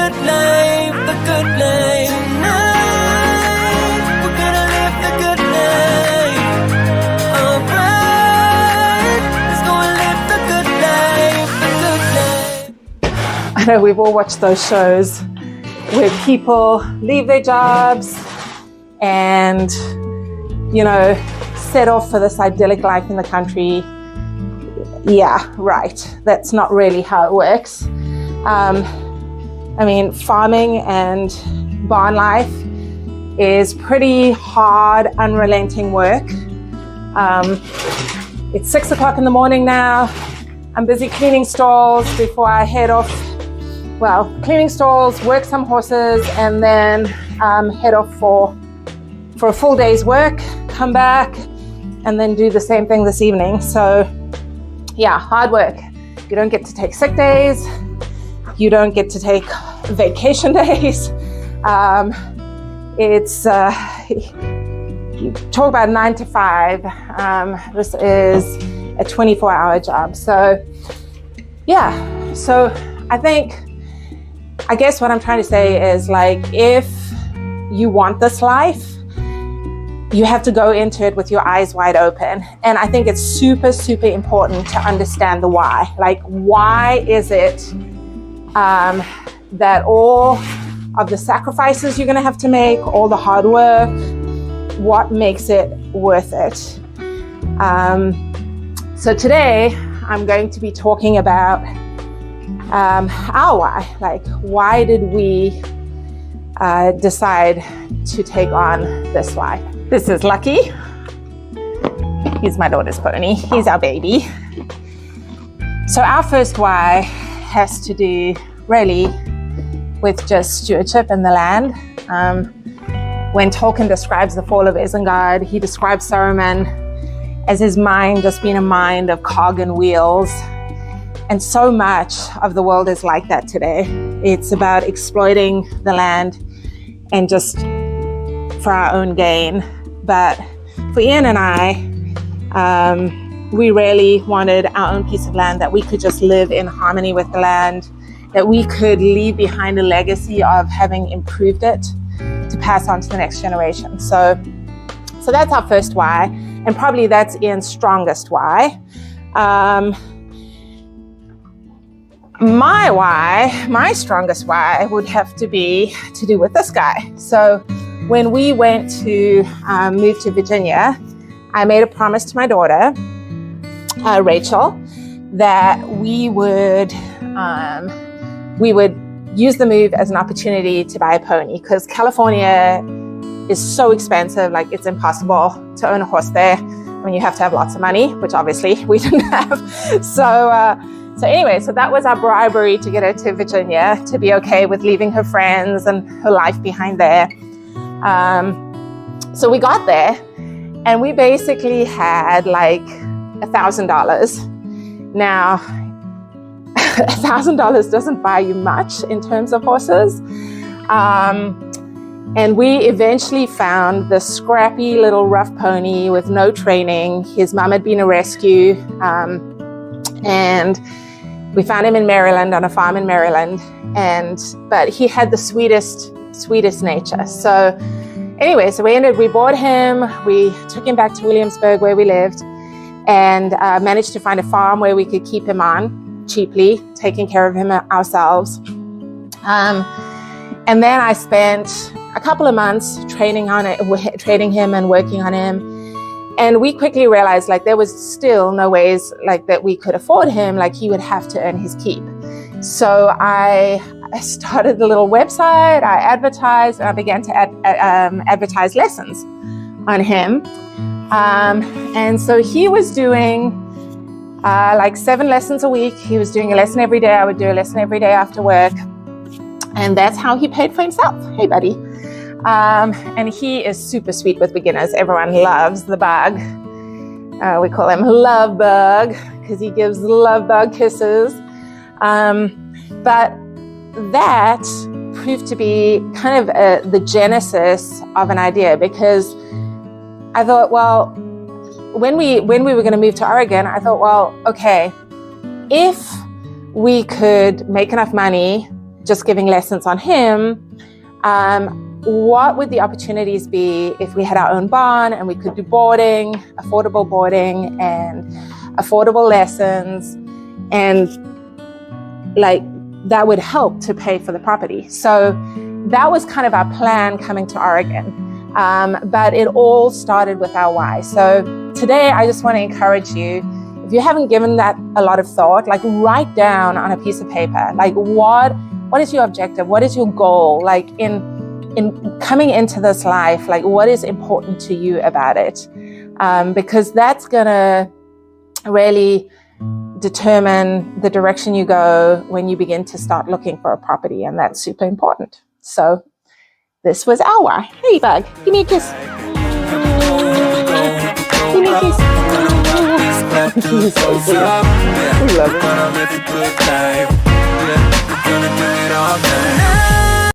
good life, the good life. Tonight, we're gonna live the good life. Alright, let's go and live the good life, the good life. I know we've all watched those shows where people leave their jobs and, you know, set off for this idyllic life in the country. Yeah, right. That's not really how it works. I mean, farming and barn life is pretty hard, unrelenting work. It's 6 o'clock in the morning now. I'm busy cleaning stalls before I head off. Well, cleaning stalls, work some horses, and then head off for a full day's work, come back, and then do the same thing this evening. So yeah, hard work. You don't get to take sick days. You don't get to take vacation days. It's, you talk about 9 to 5. This is a 24-hour job. So yeah, so I guess what I'm trying to say is, like, if you want this life, you have to go into it with your eyes wide open. And I think it's super, super important to understand the why. Like, why is it that all of the sacrifices you're going to have to make, all the hard work, what makes it worth it? So today I'm going to be talking about our why. Like, why did we decide to take on this life? This is Lucky. He's my daughter's pony. He's our baby. So our first why has to do really with just stewardship in the land. When Tolkien describes the fall of Isengard, he describes Saruman as his mind just being a mind of cog and wheels. And so much of the world is like that today. It's about exploiting the land and just for our own gain. But for Ian and I, we really wanted our own piece of land that we could just live in harmony with the land, that we could leave behind a legacy of having improved it to pass on to the next generation. So that's our first why, and probably that's Ian's strongest why. My strongest why would have to be to do with this guy. So when we went to move to Virginia, I made a promise to my daughter, Rachel, that we would use the move as an opportunity to buy a pony, because California is so expensive. Like, it's impossible to own a horse there. I mean, you have to have lots of money, which obviously we didn't have. So anyway, so that was our bribery to get her to Virginia, to be okay with leaving her friends and her life behind there. So we got there and we basically had like $1,000. Now, $1,000 doesn't buy you much in terms of horses. And we eventually found this scrappy little rough pony with no training. His mom had been a rescue. And we found him in Maryland, on a farm in Maryland. But he had the sweetest nature. So anyway, so we bought him. We took him back to Williamsburg where we lived, and managed to find a farm where we could keep him on cheaply, taking care of him ourselves. And then I spent a couple of months training him and working on him. And we quickly realized, like, there was still no ways like that we could afford him. Like, he would have to earn his keep. So I started a little website. I advertised, and I began to advertise lessons on him. And so he was doing like 7 lessons a week. He was doing a lesson every day. I would do a lesson every day after work. And that's how he paid for himself. Hey, buddy. And he is super sweet with beginners. Everyone loves the bug. We call him Love Bug because he gives love bug kisses. But that proved to be kind of the genesis of an idea, because I thought, well, when we were going to move to Oregon, I thought, well, okay, if we could make enough money just giving lessons on him, what would the opportunities be if we had our own barn and we could do boarding, affordable boarding and affordable lessons, and like that would help to pay for the property. So that was kind of our plan coming to Oregon. But it all started with our why. So today I just want to encourage you, if you haven't given that a lot of thought, like write down on a piece of paper, like what is your objective? What is your goal? Like in coming into this life, like what is important to you about it? Because that's gonna really determine the direction you go when you begin to start looking for a property, and that's super important. So this was our why. Hey bug, give me a kiss. Give me a kiss. He's so sweet. We love him.